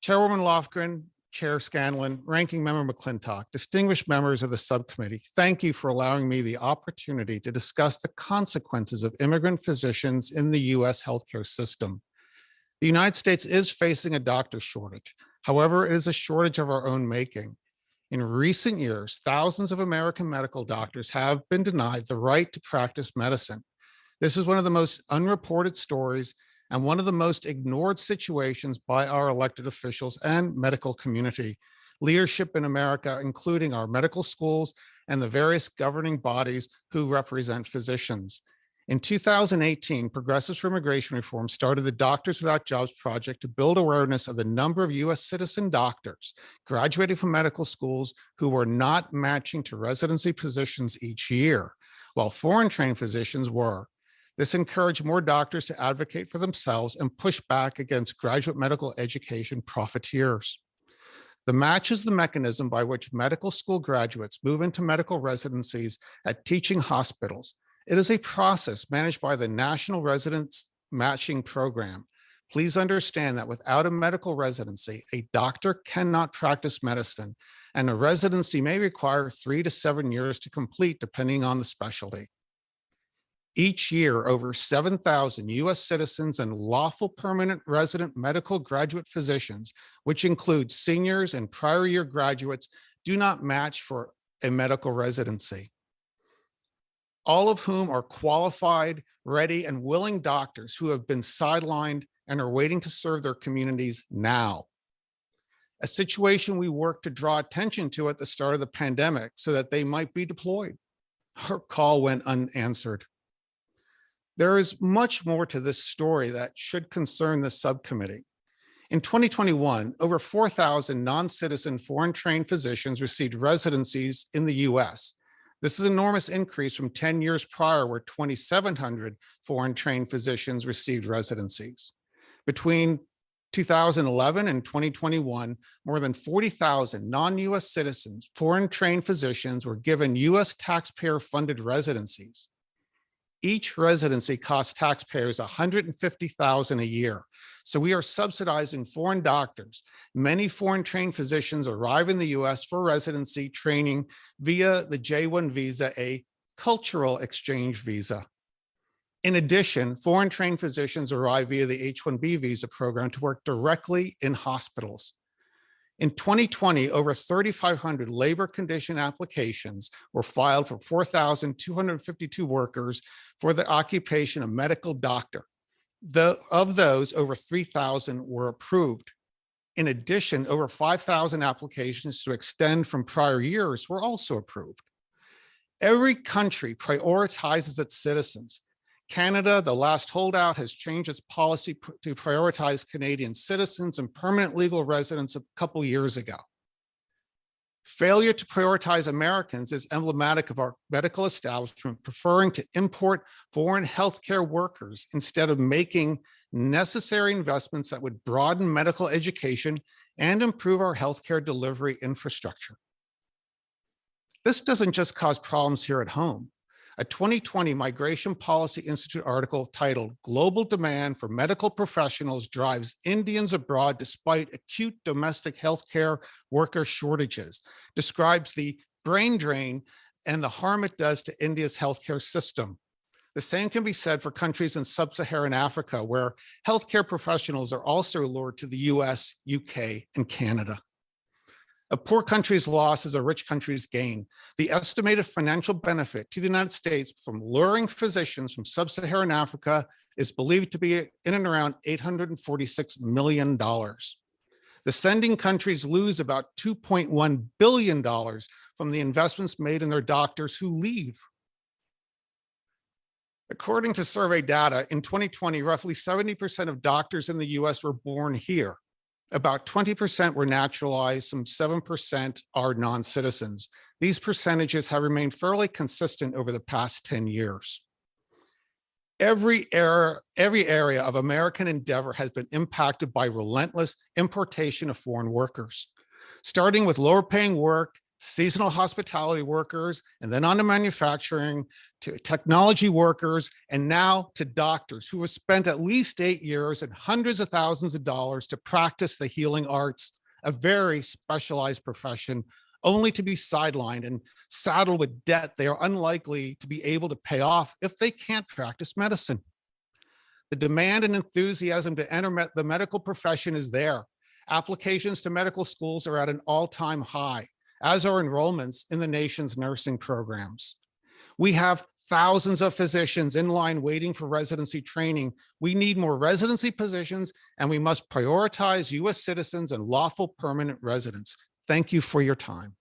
Chairwoman Lofgren, Chair Scanlon, Ranking Member McClintock, distinguished members of the subcommittee, thank you for allowing me the opportunity to discuss the consequences of immigrant physicians in the U.S. healthcare system. The United States is facing a doctor shortage. However, it is a shortage of our own making. In recent years, thousands of American medical doctors have been denied the right to practice medicine. This is one of the most unreported stories and one of the most ignored situations by our elected officials and medical community, leadership in America, including our medical schools and the various governing bodies who represent physicians. In 2018, Progressives for Immigration Reform started the Doctors Without Jobs Project to build awareness of the number of U.S. citizen doctors graduating from medical schools who were not matching to residency positions each year, while foreign-trained physicians were. This encouraged more doctors to advocate for themselves and push back against graduate medical education profiteers. The match is the mechanism by which medical school graduates move into medical residencies at teaching hospitals. It is a process managed by the National Residence Matching Program. Please understand that without a medical residency, a doctor cannot practice medicine, and a residency may require 3 to 7 years to complete, depending on the specialty. Each year, over 7,000 U.S. citizens and lawful permanent resident medical graduate physicians, which includes seniors and prior year graduates, do not match for a medical residency. All of whom are qualified, ready, and willing doctors who have been sidelined and are waiting to serve their communities now. A situation we worked to draw attention to at the start of the pandemic so that they might be deployed. Our call went unanswered. There is much more to this story that should concern the subcommittee. In 2021, over 4,000 non-citizen foreign-trained physicians received residencies in the U.S. This is an enormous increase from 10 years prior, where 2,700 foreign-trained physicians received residencies. Between 2011 and 2021, more than 40,000 non-U.S. citizens, foreign-trained physicians were given U.S. taxpayer-funded residencies. Each residency costs taxpayers $150,000 a year. So we are subsidizing foreign doctors. Many foreign-trained physicians arrive in the U.S. for residency training via the J-1 visa, a cultural exchange visa. In addition, foreign-trained physicians arrive via the H-1B visa program to work directly in hospitals. In 2020, over 3,500 labor condition applications were filed for 4,252 workers for the occupation of medical doctor. Of those, over 3,000 were approved. In addition, over 5,000 applications to extend from prior years were also approved. Every country prioritizes its citizens. Canada, the last holdout, has changed its policy to prioritize Canadian citizens and permanent legal residents a couple years ago. Failure to prioritize Americans is emblematic of our medical establishment preferring to import foreign healthcare workers instead of making necessary investments that would broaden medical education and improve our healthcare delivery infrastructure. This doesn't just cause problems here at home. A 2020 Migration Policy Institute article titled "Global Demand for Medical Professionals Drives Indians Abroad Despite Acute Domestic Healthcare Worker Shortages" describes the brain drain and the harm it does to India's healthcare system. The same can be said for countries in sub-Saharan Africa, where healthcare professionals are also lured to the US, UK, and Canada. A poor country's loss is a rich country's gain. The estimated financial benefit to the United States from luring physicians from sub-Saharan Africa is believed to be in and around $846 million. The sending countries lose about $2.1 billion from the investments made in their doctors who leave. According to survey data, in 2020, roughly 70% of doctors in the US were born here. About 20% were naturalized, some 7% are non-citizens. These percentages have remained fairly consistent over the past 10 years. Every area of American endeavor has been impacted by relentless importation of foreign workers, starting with lower paying work seasonal hospitality workers, and then on to manufacturing, to technology workers, and now to doctors who have spent at least 8 years and hundreds of thousands of dollars to practice the healing arts, a very specialized profession, only to be sidelined and saddled with debt they are unlikely to be able to pay off if they can't practice medicine. The demand and enthusiasm to enter the medical profession is there. Applications to medical schools are at an all-time high, as are enrollments in the nation's nursing programs. We have thousands of physicians in line waiting for residency training. We need more residency positions, and we must prioritize U.S. citizens and lawful permanent residents. Thank you for your time.